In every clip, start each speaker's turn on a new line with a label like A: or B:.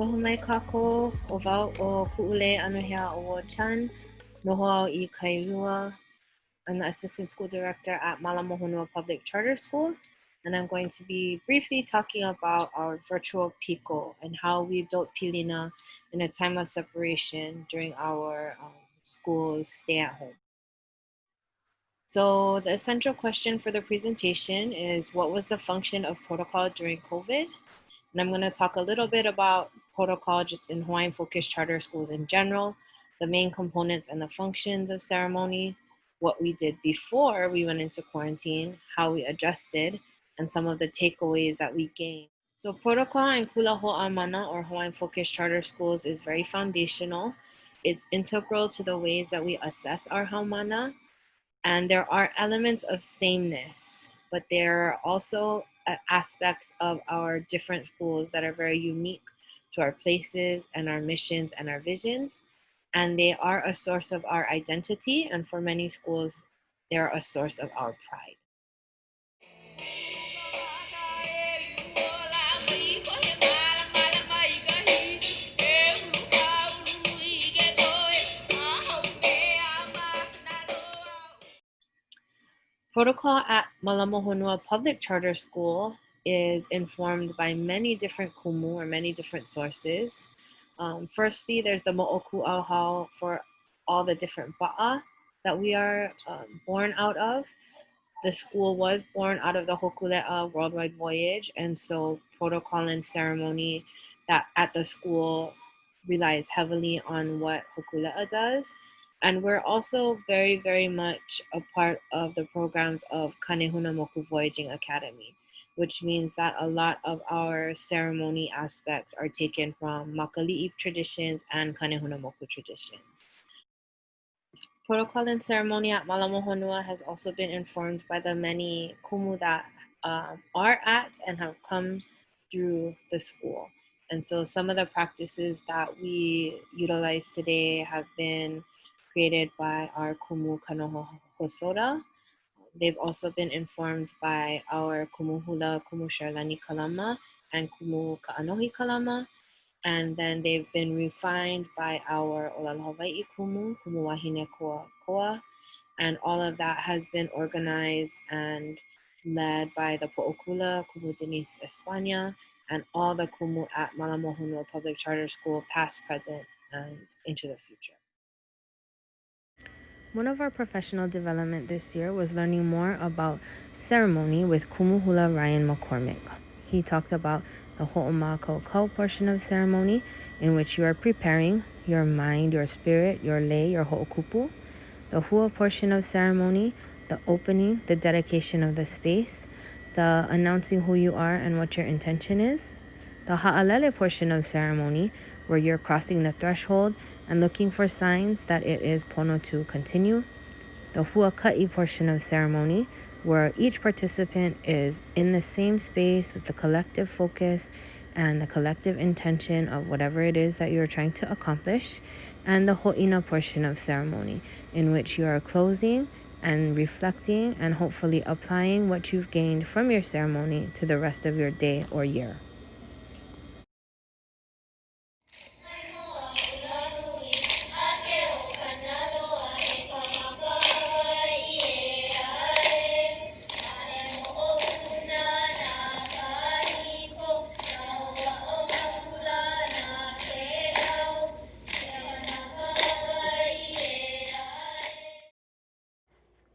A: Aloha mai kako, o wau o uleianuhea Awo-Chun, noho au I Kailua. I'm the Assistant School Director at Malamohonua Public Charter School, and I'm going to be briefly talking about our virtual Piko and how we built Pilina in a time of separation during our school's stay at home. So the essential question for the presentation is, what was the function of protocol during COVID? And I'm going to talk a little bit about protocol just in Hawaiian focused charter schools in general, the main components and the functions of ceremony, what we did before we went into quarantine, how we adjusted, and some of the takeaways that we gained. So protocol in Kula Ho'amana or Hawaiian focused charter schools is very foundational. It's integral to the ways that we assess our haumana, and there are elements of sameness, but there are also aspects of our different schools that are very unique to our places and our missions and our visions. And they are a source of our identity. And for many schools, they're a source of our pride. Protocol at Malamohonua Public Charter School is informed by many different kumu or many different sources. Firstly, there's the mo'oku auhau for all the different ba'a that we are born out of. The school was born out of the Hokule'a Worldwide Voyage, and so protocol and ceremony that at the school relies heavily on what Hokule'a does. And we're also very, very much a part of the programs of Kanehuna Moku Voyaging Academy, which means that a lot of our ceremony aspects are taken from Makali'i traditions and Kanehuna Moku traditions. Protocol and ceremony at Malamohonua has also been informed by the many kumu that are at and have come through the school. And so some of the practices that we utilize today have been created by our kumu kanoho hosoda. They've also been informed by our kumu hula, kumu sharlani kalama, and kumu ka'anohi kalama. And then they've been refined by our olelo Hawaii kumu, kumu wahine koa koa. And all of that has been organized and led by the Po'okula, Kumu Denise Espana, and all the kumu at Malamohonua Public Charter School, past, present, and into the future.
B: One of our professional development this year was learning more about ceremony with Kumu Hula Ryan McCormick. He talked about the ho'omākaukau portion of ceremony, in which you are preparing your mind, your spirit, your lei, your ho'okupu. The hua portion of ceremony, the opening, the dedication of the space, the announcing who you are and what your intention is. The ha'alele portion of ceremony, where you're crossing the threshold and looking for signs that it is pono to continue. The huaka'i portion of ceremony, where each participant is in the same space with the collective focus and the collective intention of whatever it is that you're trying to accomplish. And the ho'ina portion of ceremony, in which you are closing and reflecting and hopefully applying what you've gained from your ceremony to the rest of your day or year.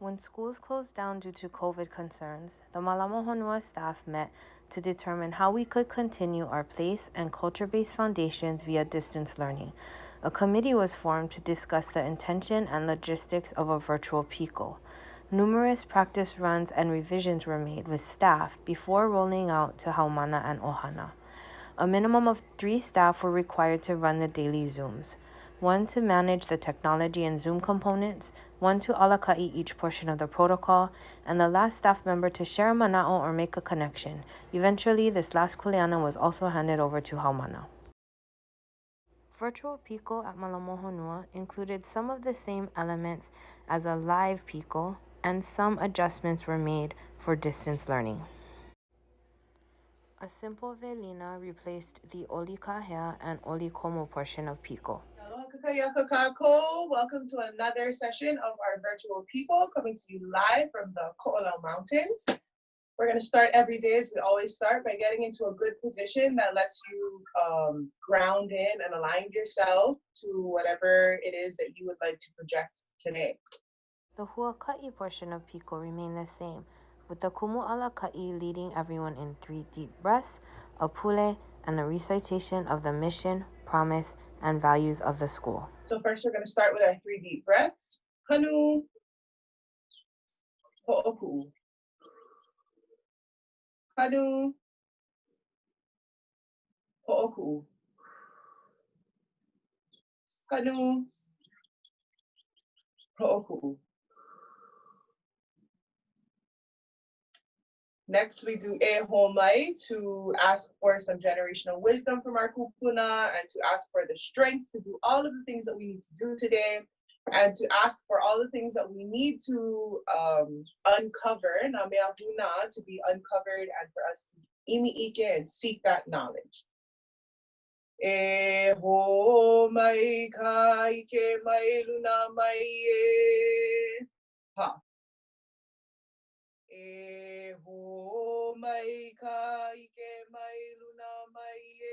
B: When schools closed down due to COVID concerns, the Malamohonua staff met to determine how we could continue our place and culture-based foundations via distance learning. A committee was formed to discuss the intention and logistics of a virtual Piko. Numerous practice runs and revisions were made with staff before rolling out to Haumana and Ohana. A minimum of 3 staff were required to run the daily Zooms. 1 to manage the technology and Zoom components, 1 to alaka'i each portion of the protocol, and the last staff member to share a mana'o or make a connection. Eventually, this last kuleana was also handed over to Haumana. Virtual Piko at Malamohonua included some of the same elements as a live Piko, and some adjustments were made for distance learning. A simple velina replaced the olikahe and olikomo portion of Piko.
C: Welcome to another session of our virtual people coming to you live from the Ko'olau Mountains. We're going to start every day as we always start by getting into a good position that lets you ground in and align yourself to whatever it is that you would like to project today.
B: The huaka'i portion of Piko remained the same, with the kumu ala ka'i leading everyone in 3 deep breaths, a pule, and the recitation of the mission, promise, and values of the school.
C: So first we're going to start with our 3 deep breaths. Hanu, ho'oku. Hanu, ho'oku. Hanu, ho'oku. Next, we do e homai to ask for some generational wisdom from our kūpuna and to ask for the strength to do all of the things that we need to do today and to ask for all the things that we need to uncover, na mea huna, to be uncovered and for us to imi ike and seek that knowledge. E homai ka ike mai luna mai e ha. E ho mai ka ike mai luna mai e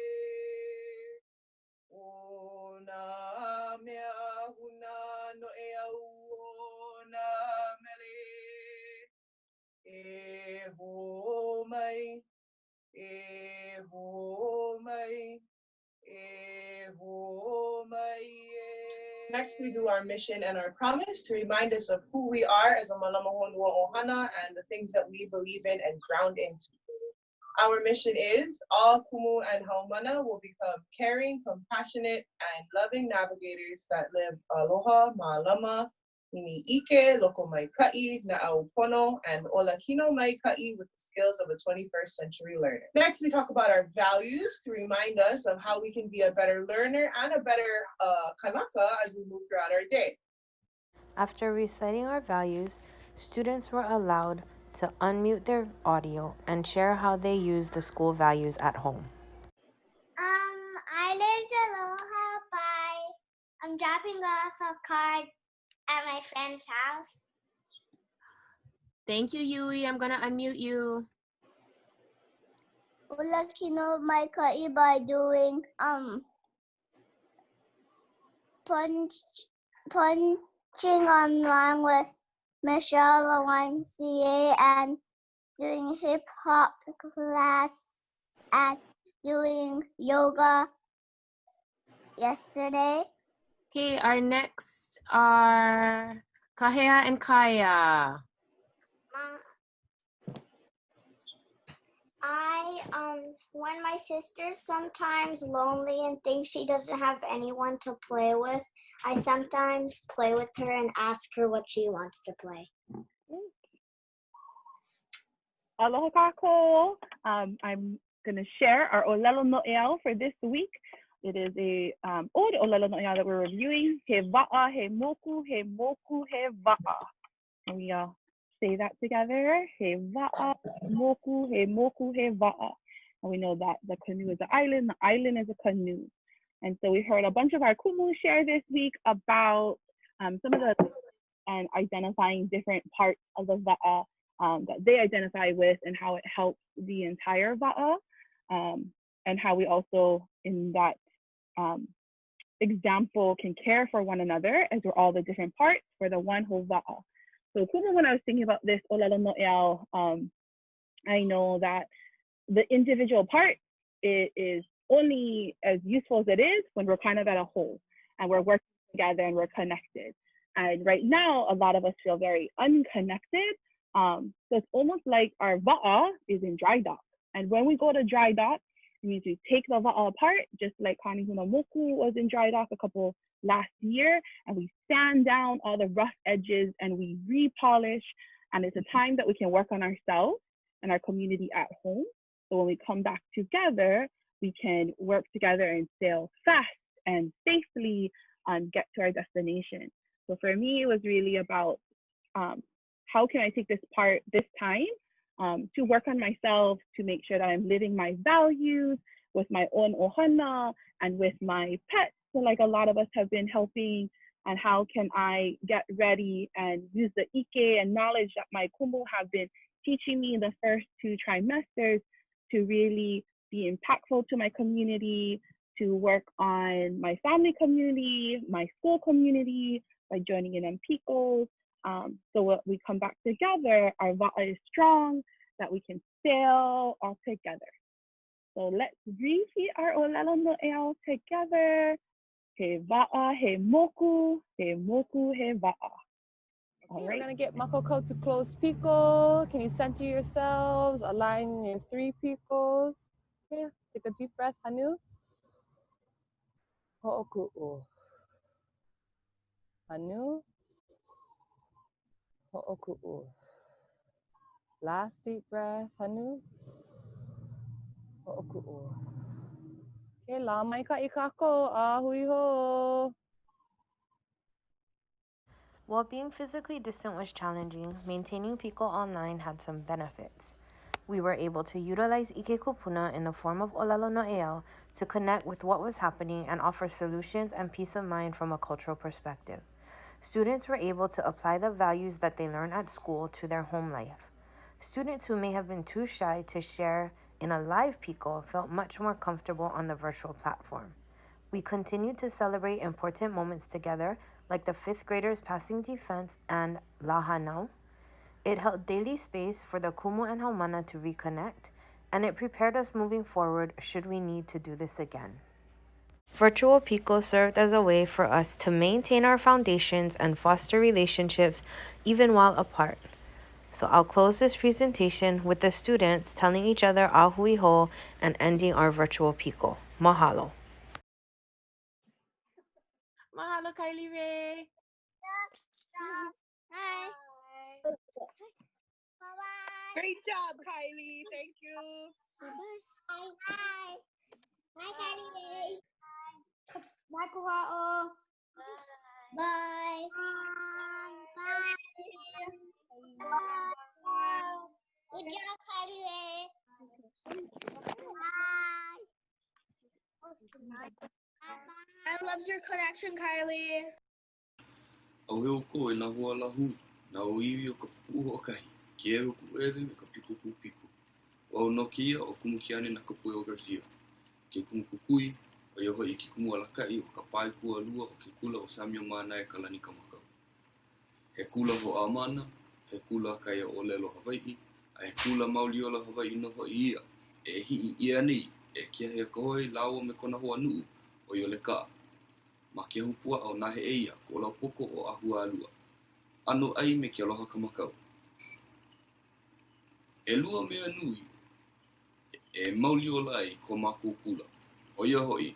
C: o na mea huna no e au o na mele e ho mai e ho mai e ho mai e. Next, we do our mission and our promise to remind us of who we are as a malama honua ohana and the things that we believe in and ground into. Our mission is all kumu and haumana will become caring, compassionate, and loving navigators that live aloha, ma'alama, nini ike, loko mai ka'i, na'au pono, and ola kino mai ka'i with the skills of a 21st century learner. Next, we talk about our values to remind us of how we can be a better learner and a better kanaka as we move throughout our day.
B: After reciting our values, students were allowed to unmute their audio and share how they use the school values at home.
D: I lived aloha by dropping off a card at my friend's house.
E: Thank you, Yui. I'm gonna unmute you.
D: Ula kino mai ka'i by doing punching online with Michelle YMCA and doing hip hop class and doing yoga yesterday.
E: Okay, our next are Kahea and Kaya.
D: When my sister's sometimes lonely and thinks she doesn't have anyone to play with, I sometimes play with her and ask her what she wants to play.
F: Aloha kākou. I'm going to share our olelo no'eau for this week. It is a old olelo no'eau that we're reviewing. He wa'a, he moku, he wa'a. And we say that together. He wa'a, moku, he wa'a. And we know that the canoe is an island. The island is a canoe. And so we heard a bunch of our kumu share this week about some of the and identifying different parts of the wa'a that they identify with and how it helps the entire wa'a, and how we also in that example can care for one another as we're all the different parts for the one whole wa'a. So when I was thinking about this olelo no'eau, I know that the individual part is only as useful as it is when we're kind of at a whole and we're working together and we're connected. And right now, a lot of us feel very unconnected. So it's almost like our wa'a is in dry dock. And when we go to dry dock, we need to take the wa'a apart, just like Kanehuna Moku was in dry dock a couple last year, and we sand down all the rough edges and we repolish. And it's a time that we can work on ourselves and our community at home. So when we come back together, we can work together and sail fast and safely and get to our destination. So for me, it was really about how can I take this part this time to work on myself, to make sure that I'm living my values with my own ohana and with my pets. So like a lot of us have been helping, and how can I get ready and use the ike and knowledge that my kumu have been teaching me in the first 2 trimesters to really be impactful to my community, to work on my family community, my school community, by joining in Piko's. So when we come back together, our va'a is strong, that we can sail all together. So let's repeat our olelo no'eau together. He va'a, he moku, he va'a. All
B: We're
F: right.
B: gonna get Makoko to close Piko. Can you center yourselves? Align your 3 Pikos. Okay, take a deep breath, Hanu. Ho'oku'u. Hanu. Ho'oku'u. Last deep breath, Hanu. Ho'oku'u. Okay, la mai ka ikako, ahui ho. While being physically distant was challenging, maintaining Piko online had some benefits. We were able to utilize ike kūpuna in the form of olelo no'eau to connect with what was happening and offer solutions and peace of mind from a cultural perspective. Students were able to apply the values that they learned at school to their home life. Students who may have been too shy to share in a live Piko felt much more comfortable on the virtual platform. We continued to celebrate important moments together, like the 5th graders passing defense and lahanau. It held daily space for the kumu and haumana to reconnect, and it prepared us moving forward should we need to do this again. Virtual Piko served as a way for us to maintain our foundations and foster relationships even while apart. So I'll close this presentation with the students telling each other ahui ho and ending our virtual Piko. Mahalo.
E: Mahalo, Kylie Ray.
D: Hi.
C: Great job, Kylie. Thank you.
D: Hi. Hi. Hi, Kylie. Bye, Kuha'o. Bye. Bye. Bye. Good job, Kylie. Bye. I loved your connection, Kylie.
G: Au heo ko e na hua lahu, na o iwi o ka puho o kahi, ki e ku ere me ka piko ku piko. O au no kia o kumu Keane Nakapueo-Garcia. Ke kumu kukui, o ia hoi ki kumu alakai o ka pai kua lua o ke kula o Samio mana e kalani ka makau. He kula ho amana, he kula kai o olelo Hawai, a he kula mauliola Hawai no hoi ia. E hii ia ni, e kia hea kohoi lawa me kona hoa nuu, o iole ka. Ma ke hupua au nahe eia ko lau poko o ahua alua. Ano ai me ke aloha ka makau. E lua mea nui e mauli o lai ko mākou kula. O ia hoi,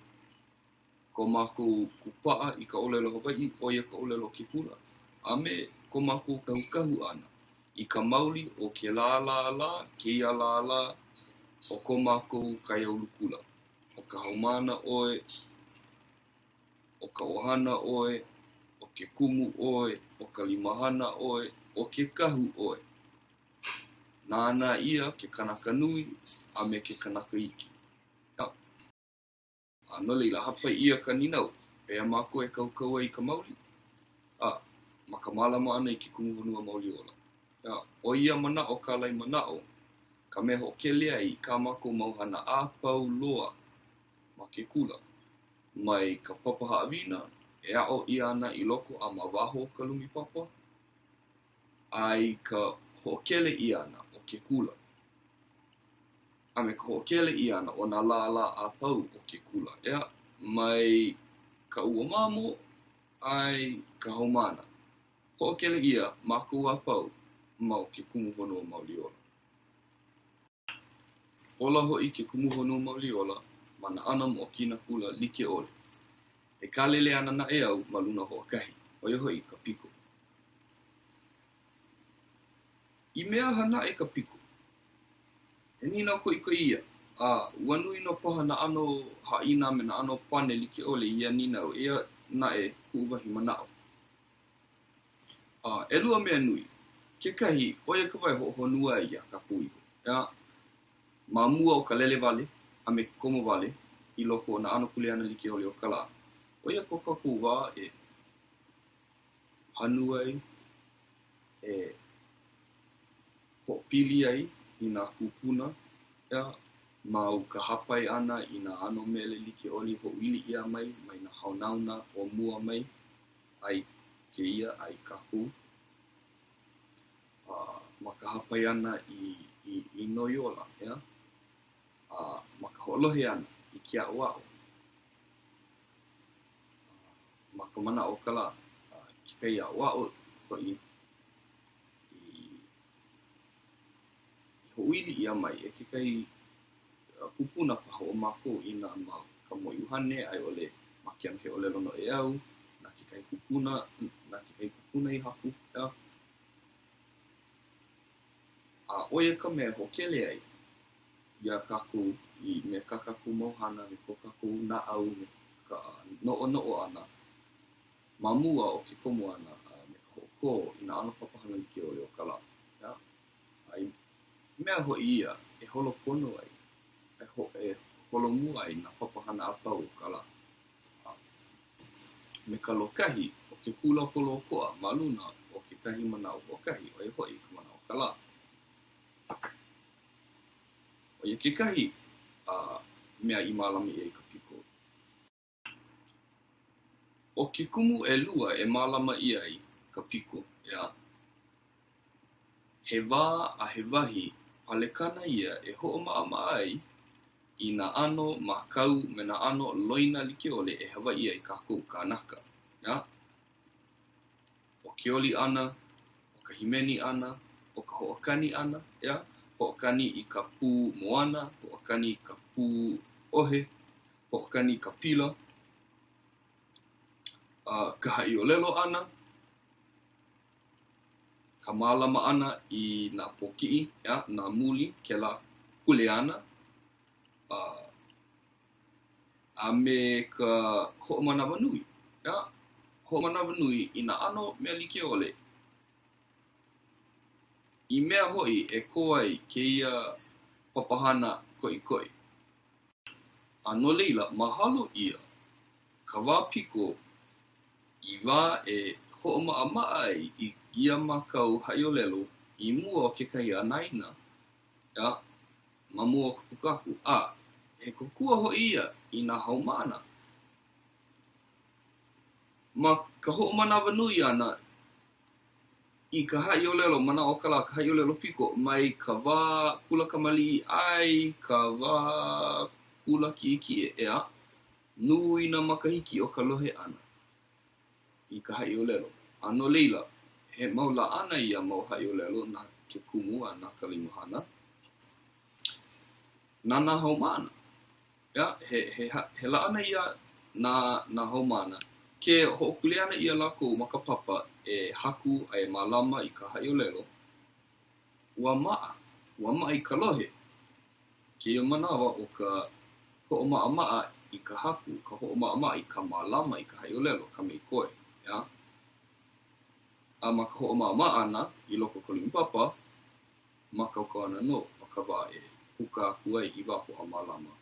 G: ko mākou kupaa i ka olelo Hawai, o ia ka olelo ke kula. A me ko mākou kahu ana i ka mauli o ke la la la, ke ia la la, o ko mākou kai aulu kula. O ka haumana oe, o ka ohana oe, o ke kumu oe, o ka limahana oe, o ke kahu oe. Nāna ia ke kanaka nui, a me ke kanaka iki. No leila hapa ia ka ninau, pea mako e kaukau ai ka mauli. Ma ka malama ana i ke kumu honua mauli ola. O ia mana o ka lai mana o, ka me ho ke lea i ka mako mauhana a pau loa ma ke kula. Mai ka papa haawina, e ao ia ana i loko a mawaho ka lumi papa. Ai ka ho'okele ia ana o ke kula. A me ka ho'okele ia ana o na lala a pau o ke kula. Ea, mai ka ua mamo, ai ka haumana. Ho'okele ia maku a pau ma o ke kumu honua mauli ola. Ola hoi ke kumu honua mauli ola, mana ana mo o kina kula like ole. E kalele ana na e au maluna ho'akahi, o ia hoi ka piko. I mea hana e ka piko. E nina koi ia. Wanui no paha na ano ha'ina me na ano pane like ole ia nina o ia na e ku'uwahi manao. E lua mea nui. kekahi, oia ka wai honua ia ka pui. Ya, mamua o ka lele vale, a me komo vale, I loko o na ano kuleana like ole o ka la. Oia ko ka kuwa e hanua ai, e ho'opili ai I nā kūpuna, ya, mau ka hapai ana I nā ano mele like ole ho'ili ia mai nā haunauna o mua mai, ai ke ia, ai kaku. Ma ka hapai ana I Noiola, ya. Ma ka ho'olohe ana I kia oa'o. Ma ka mana o ka la, ki kai a oa'o ko I ho'ili ia mai e ke kai kūpuna paha o mako I nā ma ka moiuhane ai ole ma ke anu he olelo no e au, na ke kai kūpuna I haku, ya. Oia ka mea hokele ai, ia kaku I me ka kaku mohana, me ko kaku na au, me ka no'o ana, mamua o ke komo ana, me ka hoko I nā ano papahana like ole o ka la, ya. Ai, mea hoi ia, e holo pono ai, e holo mua ai nā papahana apau o ka la. Me ka lokahi, o ke kula holo o koa, maluna o ke kahi mana o hokahi, o e hoi ka mana o ka la. O ia ke kahi mea I mālama I ka piko. O ke kumu e lua e mālama I ai ka piko, ia. He wā a he wahi, palekana ia e ho'oma'a ai I nā ano mākau me nā ano loina like ole e Hawai ai kākou kānaka, ia. O ke oli ana, o ka himeni ana, o ka ho'okani ana, ia. Ho'okani I ka pū moana, ho'okani I ka pū ohe, ho'okani I ka pila, ka ha'i olelo ana, ka mālama ana I nā pōki'i, ya, nā muli, ke la kuleana, a me ka ho'omanawa nui, ya. Ho'omanawa nui I nā ano mea like ole, I mea hoi e koai ke ia papahana koi. No leila, mahalo ia, ka wā piko I wā e ho'oma'a ai I ia makau haiolelo I mua o kekahi āina, ya, ma mua o ka pukaku. He kokua hoi ia I nā haumana. Ma ka ho'omanawa nui ana I ka haiolelo, mana o ka la ka haiolelo piko, mai ka wā kula kamali ai, ka wā kula ki ea, nui na makahiki o ka lohe ana I ka haiolelo. No leila, he maula ana ia mau haiolelo na ke kumu a nā kalimahana. Nā haumana, ya, he la ana ia nā haumana. Ke ho'okuleana ia lako ma ka papa e haku ai malama I ka haiolelo. Ua ma'a I ka lohe. Ke ia manawa o ka ho'oma'a I ka haku, ka ho'oma'a I ka malama I ka haiolelo, ka mei koe, ya. Ma ka ho'oma'a ana I loko kolimi papa, ma kaukau ana no, ma ka wā e puka aku ai I waho a malama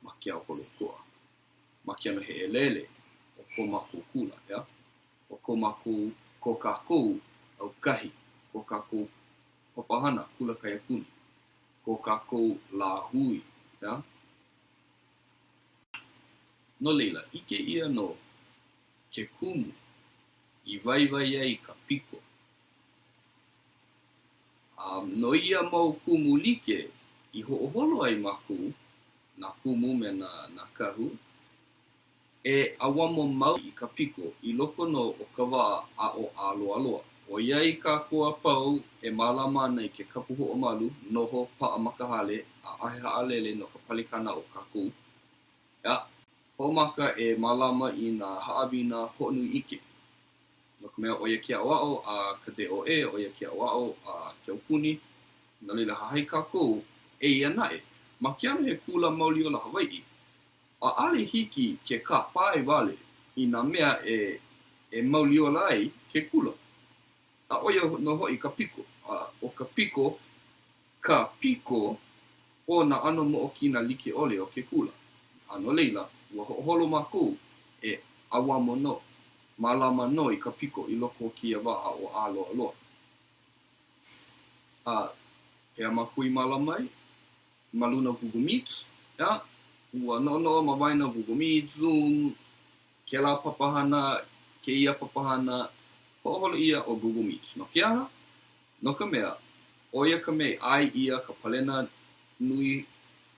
G: ma ke au holo koa. Ma ke anu he elele o ko mākou kula, ya. O ko mākou ko kākou au kahi, ko kākou papahana kula kai apuni, ko kākou la hui, ya. No leila, ike ia no ke kumu I vai ai ka piko. No ia mau kumu like I ho'oholo ai mākou, nā kumu me nā kahu, e awamo mau I ka piko I loko no o ka wā a o aloaloa. O iai kākua pau e mālama ana I ke kapu ho'omalu, noho pa'a makahale, a ahe ha'alele no ka palikana o kākou. Ya, ho'omaka e mālama I nā ha'awina ho'onui ike. No ka mea oia kia oa'o a ka te o oia kia oa'o a ke upuni, no leila hahai kākou e ia nae. Ma ke anu he kula mauli o la Hawai, a ale hiki ke ka pae wale I nā mea e mauli o lai ke kula. A oia no hoi ka piko. o ka piko o na ano mo o kina like ole o ke kula. Ano leila, ua holo mākou e awamo no, malama no I ka piko I loko ki a waa o aloa loa. Pea makui malamai, maluna Google Meet, ya, ua no mawaina Google Meet, Zoom, ke la papahana, ke ia papahana, ho'oholo ia o Google Meet. No ke aha, no ka mea, o ia ka mea ai ia ka palena nui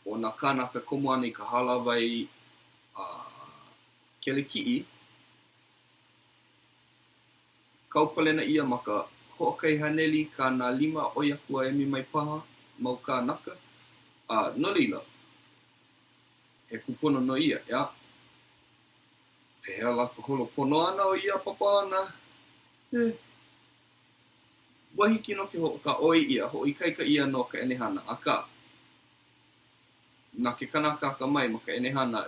G: o na kanaka komo ana I ka halawai keleki'i, kau palena ia ma ka ho'okai haneli ka na 5 o ia kua emi mai paha mau ka naka. No lila, he kupono no ia, ya. Pehea la ka holo pono ana o ia papa ana. Wahiki no ke ka oi ia, ho I kaika ia no ka enehana. Aka, na ke kanaka ka mai ma ka enehana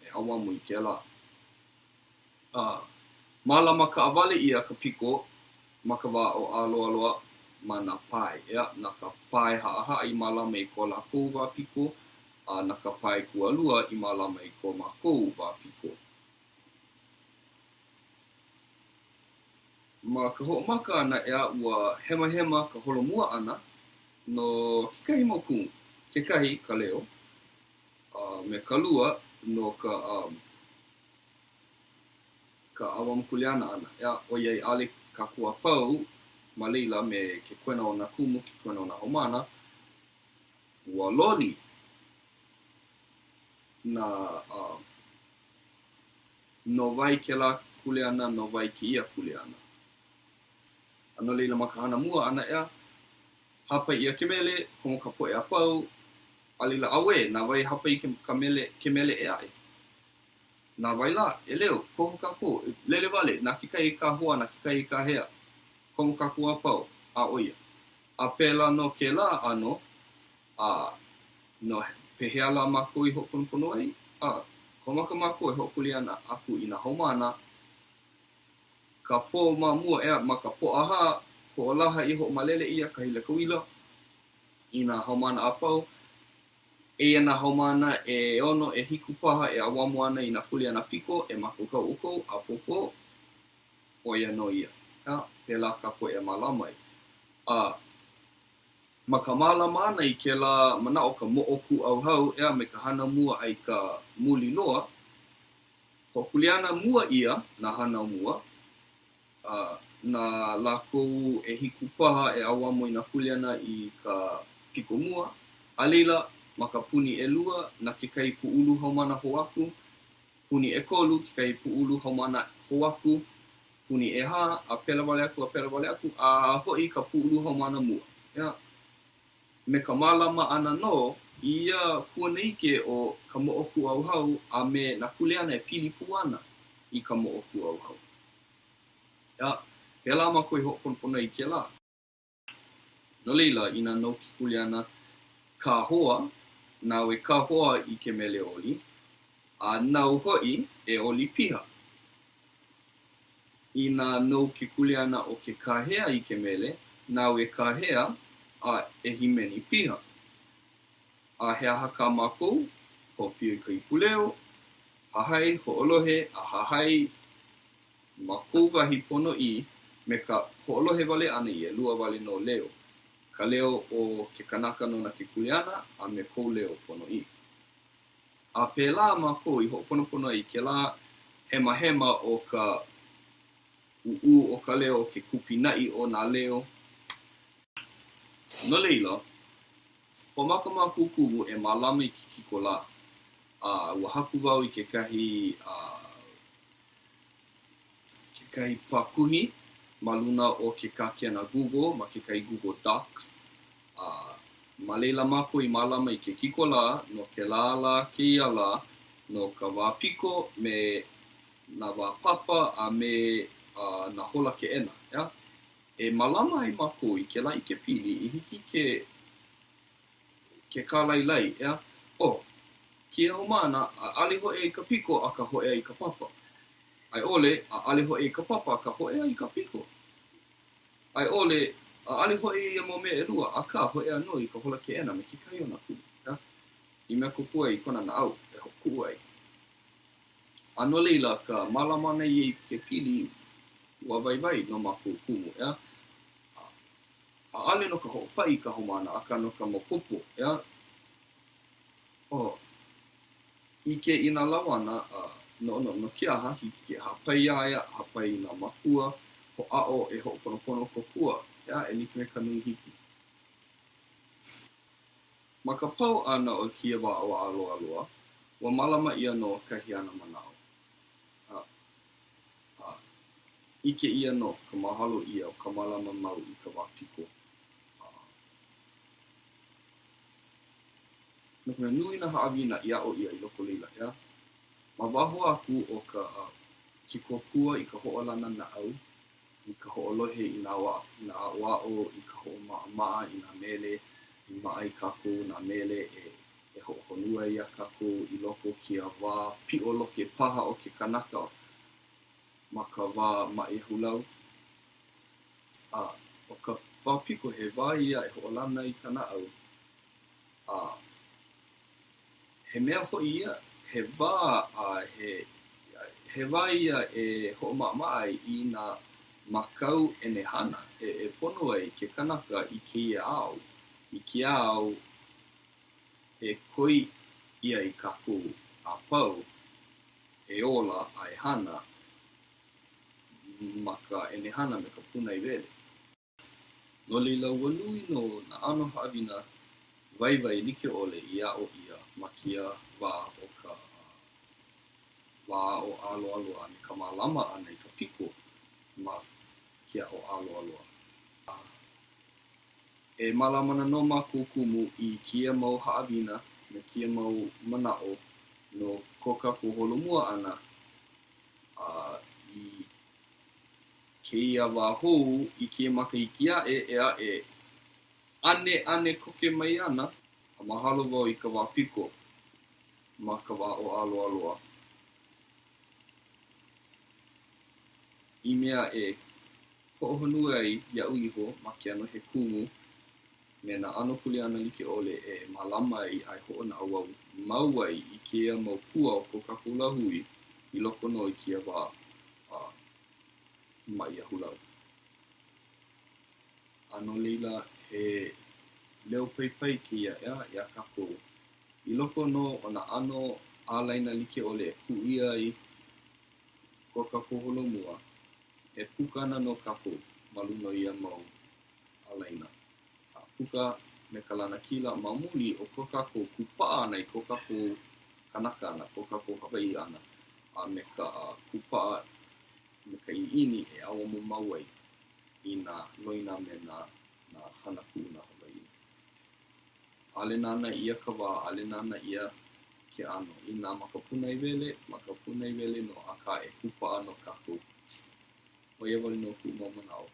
G: e awamu I ke la. Malama ka awale ia ka piko, ma ka wā o aloaloa ma nā pai. Ea, nā ka pai haa I malama I ko lākou wā piko, nā ka pai kualua I malama I ko mākou wā piko. Ma ka ho'omaka ana ea ua hema ka holomua ana no kekahi mau kumu. Kekahi ka leo, me ka lua no ka awam kuleana ana. Ea, o iai ale ka kua pau, ma leila me ke kuena o nā kumu, ke kuena o nā homana, ua loli na no vai ke la kuleana, no vai ke ia kuleana. Ano leila ma ka hana mua ana ea, hapa ia ke mele, komo ka poe a pau, alila awe, na vai hapa I ke mele e ai. Na vai la, e leo, koho kako, lele wale, na kikai ka hoa, na kikai ka hea, komo kako a pau, a oia. A pela no ke la ano, no pehea la mako I hoponopono ai, komaka mako e hokuliana aku I na homana, ka po mamua ea ma ka po aha, ko olaha I ho malele ia ka hila kawila, I na homana a pau, e na homana e ono e hiku paha e awamu ana I na kuliana piko e mako ka uko a popo o ia no ia. Ja, pela ka po e malamai. Ma ka malama ana I ke la mana o ka mo'oku au hau ea me ka hana mua ai ka muli loa. Ko kuliana mua ia na hana mua. Na lako e hiku paha e awamu I na kuliana I ka piko mua. Alila maka puni e lua na ke kai puulu haumana hoaku, puni e kolu ke kai puulu haumana hoaku, puni e ha, a pela wale aku, a hoi ka puulu haumana mua. Ya. Me ka malama ana no, ia kuaneike o ka mo'oku au hau, a me na kuleana e pili puana I ka mo'oku au hau. Ya, ke la ma koe ho'oponopono I ke la. No leila, ina no ki kuleana ka hoa, nau e ka hoa I ke mele oli, a nau hoi e oli piha. Ina no ke kuleana o ke kahea I ke mele, nau e kahea a e himeni piha. A hea haka mākou, ho pia ka ipuleo, hahai, ho'olohe, a hahai, mākou wahi pono I, me ka ho'olohe wale ana I e lua wale no leo. Ka leo o ke kanaka no na ke kuleana, a me kou leo pono I. A pēlā mākou I ho'oponopono I ke la hema o ka o ka leo o ke kupina'i o nā leo. No leila, po maka mākou kumu e malama I kiko la. Ua haku wau I ke kahi pakuhi, maluna o ke kakeana Google, ma ke kai Google Docs. Ma leila mākou I malama I ke kiko la, no ke la ke ia la, no ka wā piko, me na wā papa, a me na hola ke ena, ya? E malama ai mākou I ke la I ke pili, I hiki ke kālailai, ya? Ki e homana, a ale hoe I ka piko, a ka hoe ai ka papa. Ai ole, a ale hoe I ka papa, ka hoe ai ka piko. Ai ole, a'ale ho'i ia mo me e lua, aka ho'i anō I ka hola ke'ena me ke kai o nā kumu, ia. I mea kokua I kona na au, e hoku ai. Ano leila ka malama nei I ke pili ua waiwai no mākou kumu, ia. a'ale no ka ho'opai ka homana, aka no ka mopopo, ia. I ke ina lawana, no ke aha, hiki ke hapai ia, hapai nā makua, ho'a'o e ho'oponopono kokua, ia, e like me ka nui hiki. Ma ka pau ana o kia wa'o aloaloa, ua malama ia no kahi ana manao. Ike ia no ka mahalo ia o ka malama mau I ka wā Piko. No ka nui na haawina I a'o ia I loko leila, ia. Ma waho aku o ka ke kokua I ka ho'olana na au, I ka ho'olohe I nā wa'o, I ka ho'oma'a I nā mele, I ma'a I kākou nā mele e ho'ohonua ia kākou I loko kia wā pi'o loke paha o ke kanaka ma ka wā ma'i hulau. O ka wā Piko he wā ia e ho'olana I kana au. He mea ho'i ia, he wā he wā ia e ho'oma'ama'a I nā makau e nehana, e pono ai ke kanaka I keia au. I ke au e koi ia I kākou a pau, e ola a e hana, ma ka e nehana me ka puna I wele. No leila ua nui no na ano hawina waiwai like ole I a'o ia ma kia wā o ka wā o aloaloa me ka mālama ana I ka Piko ma kia o aloaloa. E malamana no mākou kumu I kia mau haawina me kia mau mana'o no ko kākou holomua ana I keia wā hou I kia makahiki e a'e ane koke mai ana. Mahalo wau I ka wā Piko ma ka wā o aloaloa. I mea e ho'ohonua ai ia'u iho ma ke ano he kumu me na ano kuleana like ole e malama ai ai ho'ona au mau ai I keia mau pua o ko kākou lahui I loko no I kia wā mai a hulau. Ano leila he leo paipai kia ia kākou. I loko no o na ano ālaina like ole e ku'ia ai ko kākou holomua e pukana no kākou maluma ia mau ālaina. Puka me ka lana kila mamuli o ko kākou kupa'a ana I ko kākou kanaka ana, ko kākou Hawai ana. Me ka kupa'a me ka i'ini e awa mo mau ai I nā loina me nā hana kūna Hawai. Ale nana ia ka wā, ale nana ia ke ano. I nā makapuna I wele no aka e kupa'a no kākou. O ia wale no ku mau manao.